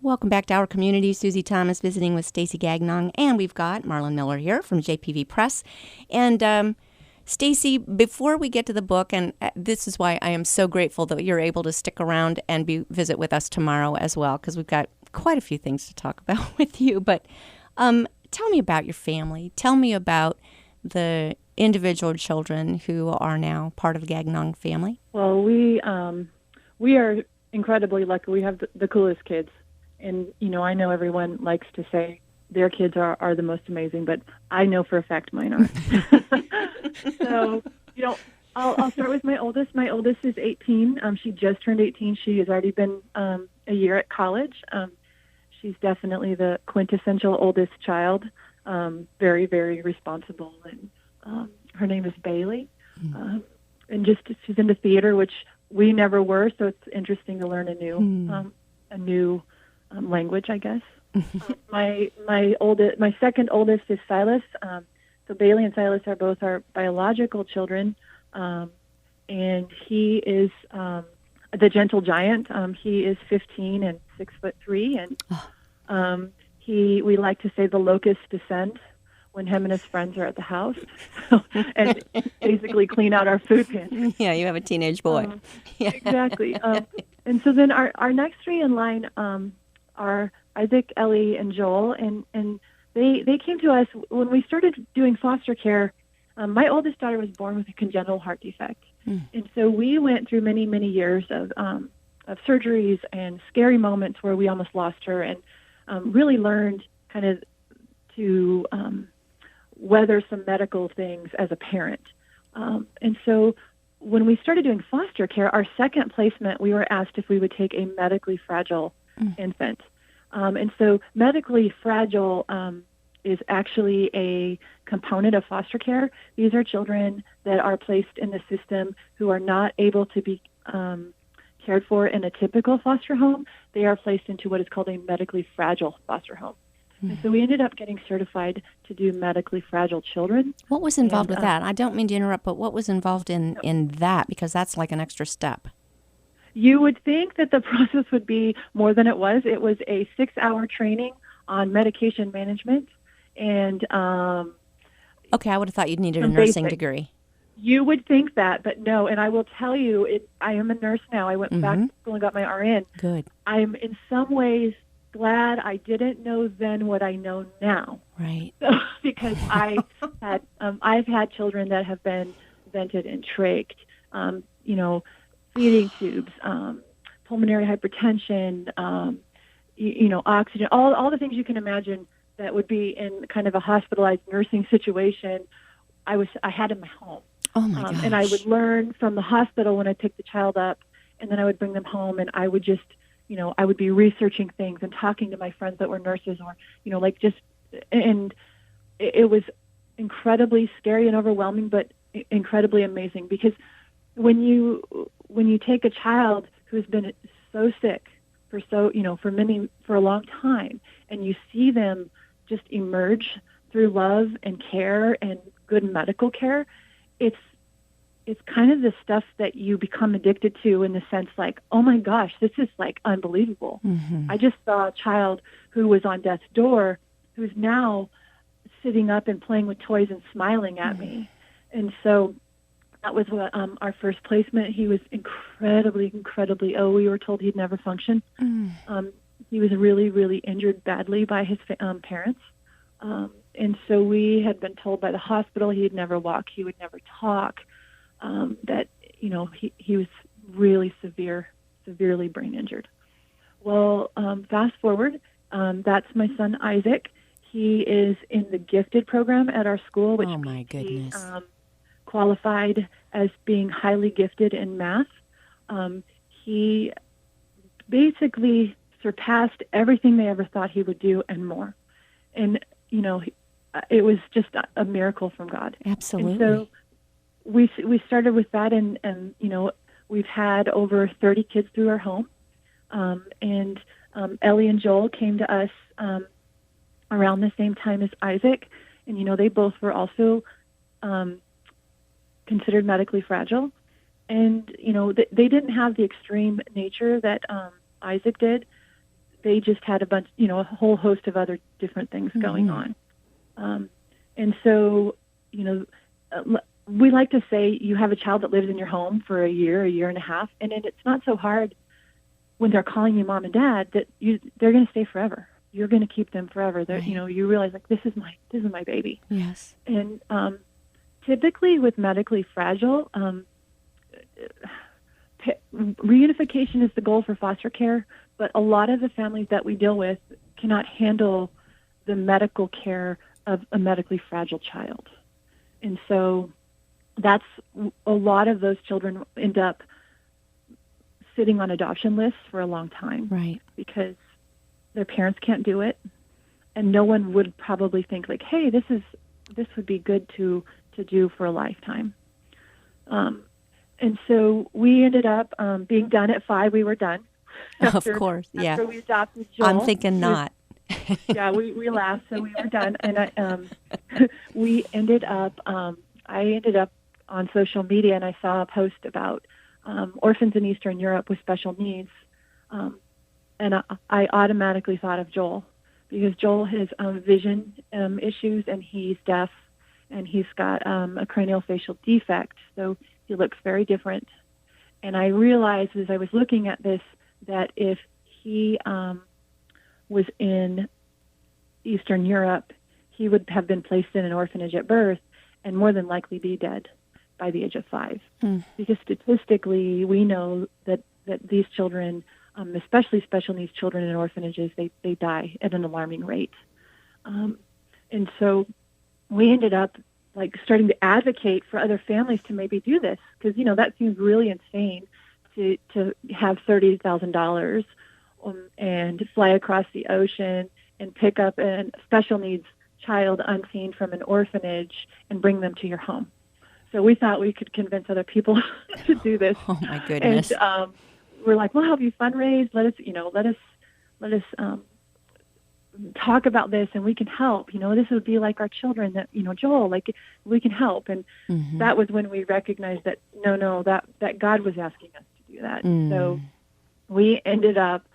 Welcome back to Our Community. Susie Thomas visiting with Stacy Gagnon, and we've got Marlon Miller here from JPV Press. And Stacy, before we get to the book, and this is why I am so grateful that you're able to stick around and visit with us tomorrow as well, because we've got quite a few things to talk about with you. But tell me about your family. Tell me about the individual children who are now part of the Gagnon family. Well, we are incredibly lucky. We have the coolest kids. And, I know everyone likes to say their kids are the most amazing, but I know for a fact mine are. So, I'll start with my oldest. My oldest is 18. She just turned 18. She has already been a year at college. She's definitely the quintessential oldest child, very, very responsible. And her name is Bailey. And she's into theater, which we never were, so it's interesting to learn a new language, I guess. My second oldest is Silas. So Bailey and Silas are both our biological children, and he is the gentle giant. He is 15 and 6'3", and we like to say the locusts descend when him and his friends are at the house, and basically clean out our food pantry. Yeah, you have a teenage boy. Yeah. Exactly. And so then our next three in line are Isaac, Ellie, and Joel, and they came to us when we started doing foster care. My oldest daughter was born with a congenital heart defect, and so we went through many, many years of surgeries and scary moments where we almost lost her, and really learned kind of to weather some medical things as a parent. And so when we started doing foster care, our second placement, we were asked if we would take a medically fragile infant. And so medically fragile is actually a component of foster care. These are children that are placed in the system who are not able to be cared for in a typical foster home. They are placed into what is called a medically fragile foster home. And so we ended up getting certified to do medically fragile children. What was involved with that? I don't mean to interrupt, but what was involved in that? Because that's like an extra step. You would think that the process would be more than it was. It was a 6-hour training on medication management. And okay, I would have thought you'd needed a nursing degree. You would think that, but no. And I will tell you, I am a nurse now. I went back to school and got my RN. Good. I'm in some ways glad I didn't know then what I know now. Right. So, because I've had children that have been vented and trached, feeding tubes, pulmonary hypertension, oxygen, all the things you can imagine that would be in kind of a hospitalized nursing situation. I had in my home. Oh my gosh. And I would learn from the hospital when I picked the child up, and then I would bring them home, and I would just, I would be researching things and talking to my friends that were nurses, or, and it was incredibly scary and overwhelming, but incredibly amazing, because when you take a child who's been so sick for a long time, and you see them just emerge through love and care and good medical care, it's kind of the stuff that you become addicted to, in the sense like, oh my gosh, this is like unbelievable. I just saw a child who was on death's door, who's now sitting up and playing with toys and smiling at me. And so that was what our first placement. He was incredibly, incredibly ill. We were told he'd never function. He was really, really injured badly by his parents. And so we had been told by the hospital he'd never walk, he would never talk, that, he was really severely brain injured. Well, fast forward, that's my son Isaac. He is in the gifted program at our school, which oh my goodness. Qualified as being highly gifted in math. He basically surpassed everything they ever thought he would do and more. And, it was just a miracle from God. Absolutely. And so we started with that, and we've had over 30 kids through our home. And Ellie and Joel came to us around the same time as Isaac, and they both were also considered medically fragile, and they didn't have the extreme nature that Isaac did. they just had a bunch, a whole host of other different things going on. And so, we like to say you have a child that lives in your home for a year and a half, and then it's not so hard when they're calling you mom and dad that they're going to stay forever. You're going to keep them forever. Right. You realize like this is my baby. Yes. And typically with medically fragile, reunification is the goal for foster care, but a lot of the families that we deal with cannot handle the medical care of a medically fragile child. And so that's a lot of those children end up sitting on adoption lists for a long time. Right. Because their parents can't do it, and no one would probably think like, hey, this would be good to do for a lifetime. And so we ended up being done at 5. We were done. Of course, yeah. After we adopted Joel. I'm thinking not. Yeah, we laughed, so we were done. And we ended up, I ended up on social media, and I saw a post about orphans in Eastern Europe with special needs. And I automatically thought of Joel, because Joel has vision issues, and he's deaf, and he's got a craniofacial defect, so he looks very different. And I realized as I was looking at this that if he was in Eastern Europe, he would have been placed in an orphanage at birth and more than likely be dead by the age of 5. Because statistically, we know that these children, especially special needs children in orphanages, they die at an alarming rate. And so we ended up like starting to advocate for other families to maybe do this, because that seems really insane to have $30,000 and fly across the ocean and pick up a special needs child unseen from an orphanage and bring them to your home. So we thought we could convince other people to do this. Oh my goodness! And we're like, we'll help you fundraise. Let us talk about this, and we can help. This would be like our children that, Joel, like we can help. And that was when we recognized that no, that God was asking us to do that. So we ended up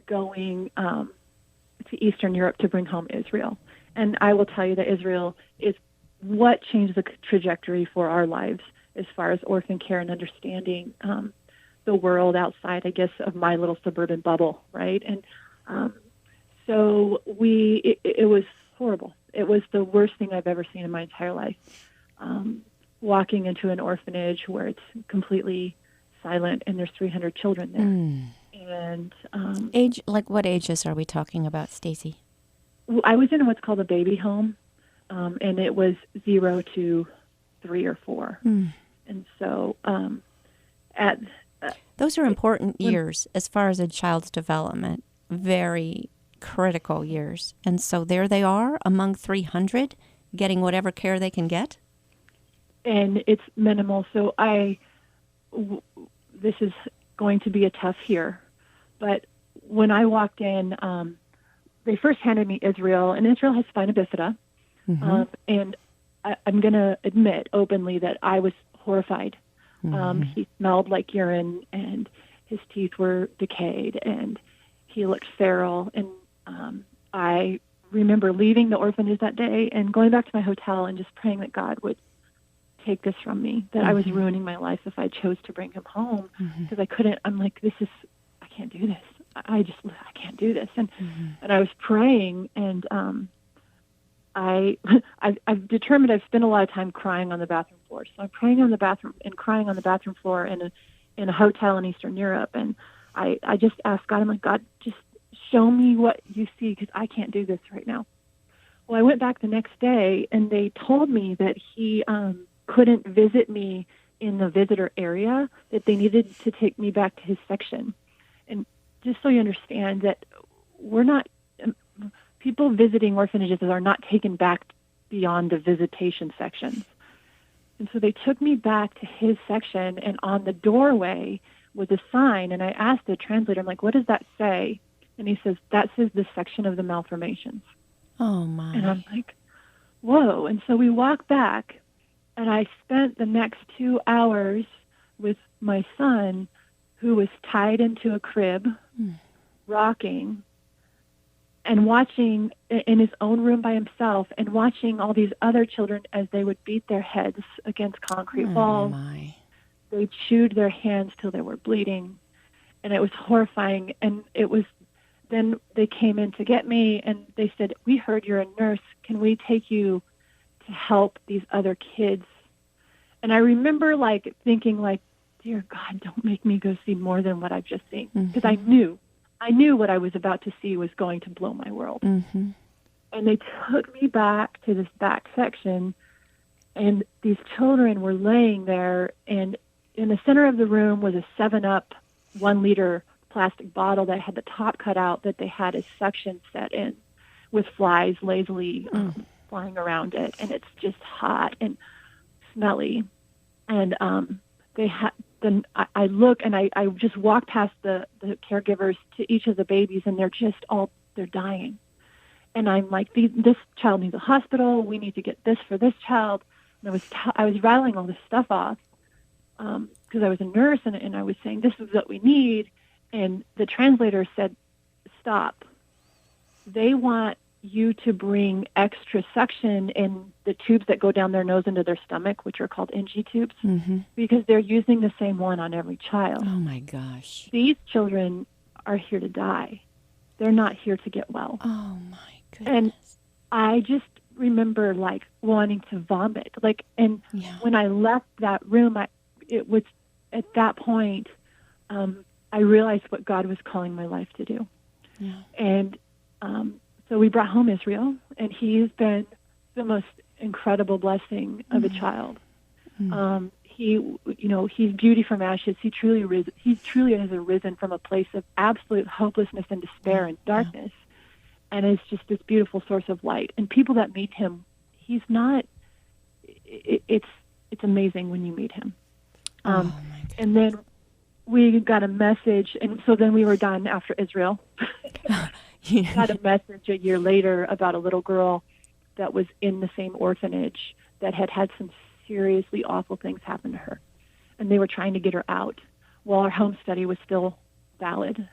going to Eastern Europe to bring home Israel. And I will tell you that Israel is what changed the trajectory for our lives as far as orphan care and understanding the world outside, I guess, of my little suburban bubble, right? And so it was horrible. It was the worst thing I've ever seen in my entire life. Walking into an orphanage where it's completely silent and there's 300 children there. And age, like what ages are we talking about, Stacy? I was in what's called a baby home, and it was 0 to 3 or 4. And so those are important years as far as a child's development, very critical years. And so there they are among 300 getting whatever care they can get. And it's minimal. So this is going to be a tough year. But when I walked in, they first handed me Israel, and Israel has spina bifida. And I'm going to admit openly that I was horrified. He smelled like urine, and his teeth were decayed, and he looked feral. And I remember leaving the orphanage that day and going back to my hotel and just praying that God would take this from me, that I was ruining my life if I chose to bring him home, because I couldn't. I'm like, I can't do this. I can't do this. And I was praying, and I've determined I've spent a lot of time crying on the bathroom floor. So I'm praying on the bathroom and crying on the bathroom floor in a hotel in Eastern Europe. And I just asked God, I'm like, God, just show me what you see, because I can't do this right now. Well, I went back the next day, and they told me that he couldn't visit me in the visitor area, that they needed to take me back to his section. And just so you understand that we're not, people visiting orphanages are not taken back beyond the visitation sections. And so they took me back to his section, and on the doorway was a sign, and I asked the translator, I'm like, what does that say? And he says, that says the section of the malformations. Oh, my. And I'm like, whoa. And so we walk back, and I spent the next 2 hours with my son, who was tied into a crib rocking and watching in his own room by himself and watching all these other children as they would beat their heads against concrete walls. My. They chewed their hands till they were bleeding, and it was horrifying. And it was then they came in to get me, and they said, "We heard you're a nurse. Can we take you to help these other kids?" And I remember like thinking like, "Dear God, don't make me go see more than what I've just seen," because I knew what I was about to see was going to blow my world. Mm-hmm. And they took me back to this back section, and these children were laying there, and in the center of the room was a 7-Up 1-liter plastic bottle that had the top cut out that they had a suction set in with flies lazily flying around it, and it's just hot and smelly. And they had. Then I look and I just walk past the caregivers to each of the babies, and they're dying. And I'm like, this child needs a hospital. We need to get this for this child. And I was rattling all this stuff off because I was a nurse, and I was saying, this is what we need. And the translator said, stop. They want you to bring extra suction in the tubes that go down their nose into their stomach, which are called NG tubes, because they're using the same one on every child. Oh, my gosh. These children are here to die. They're not here to get well. Oh, my goodness. And I just remember, like, wanting to vomit. Like, and when I left that room, it was at that point, I realized what God was calling my life to do. Yeah. And so we brought home Israel, and he's been the most incredible blessing of a child. He's beauty from ashes. He truly has arisen from a place of absolute hopelessness and despair and darkness, and is just this beautiful source of light. And people that meet him, he's not. It's amazing when you meet him. And then we got a message, and so then we were done after Israel. Got a message a year later about a little girl that was in the same orphanage that had some seriously awful things happen to her, and they were trying to get her out while our home study was still valid.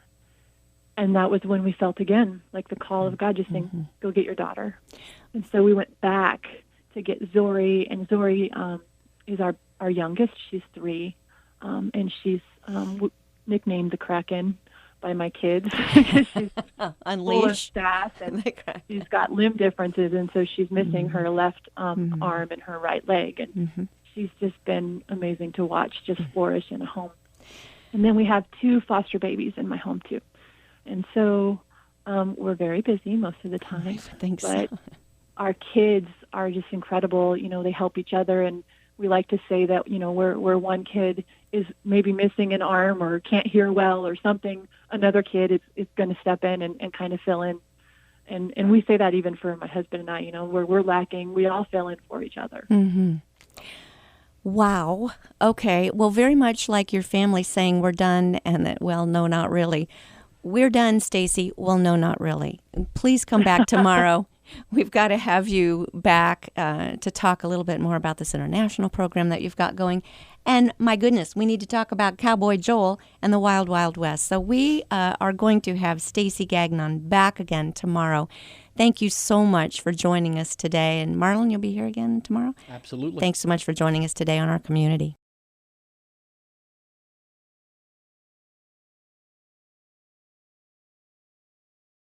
And that was when we felt again like the call of God, just saying, go get your daughter. And so we went back to get Zori, and Zori is our youngest. She's 3, and she's nicknamed the Kraken by my kids. She's full of sass, and she's got limb differences, and so she's missing her left arm and her right leg, and she's just been amazing to watch just flourish in a home. And then we have 2 foster babies in my home too, and so we're very busy most of the time. But our kids are just incredible. They help each other, and we like to say that where one kid is maybe missing an arm or can't hear well or something, another kid is going to step in and kind of fill in. And we say that even for my husband and I, where we're lacking, we all fill in for each other. Mm-hmm. Wow. Okay. Well, very much like your family saying we're done, and that, well, no, not really. We're done, Stacy. Well, no, not really. Please come back tomorrow. We've got to have you back to talk a little bit more about this international program that you've got going. And my goodness, we need to talk about Cowboy Joel and the Wild Wild West. So we are going to have Stacy Gagnon back again tomorrow. Thank you so much for joining us today. And Marlon, you'll be here again tomorrow? Absolutely. Thanks so much for joining us today on Our Community.